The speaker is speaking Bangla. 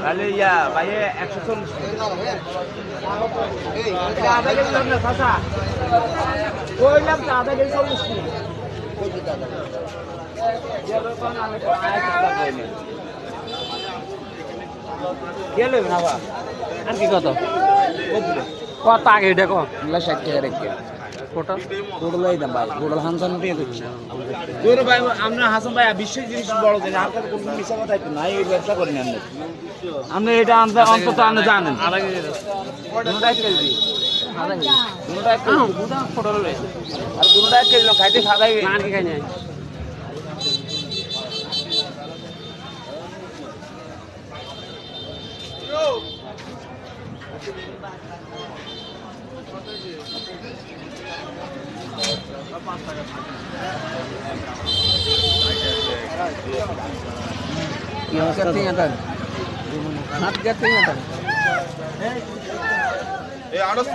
তাহলে ইয়া ভাই 140 আধা কেজি দাম না চাচা কইলাম তো আধা কেজি 40 গেল না বা আর কি কত কত আগে দেখো 60 টাকা রেখে টোটাল টোটাল এই দাম ভাই টোটাল হানসান দিয়ে দিচ্ছি দূর ভাই আমরা হাসান ভাই বিশ্বের জিনিস বড় জিনিস আর কাছে কোনো মিছা কথা না এই ব্যবসা করি না আপনি এটা অন্তত আপনি জানেন আধা কেজি দুটা কেজি আধা কেজি দুটা কেজি দুটা টোটাল আর দুটা কেজি লোক খাইতে সাদাই মান কি খাই নাই এই আড়স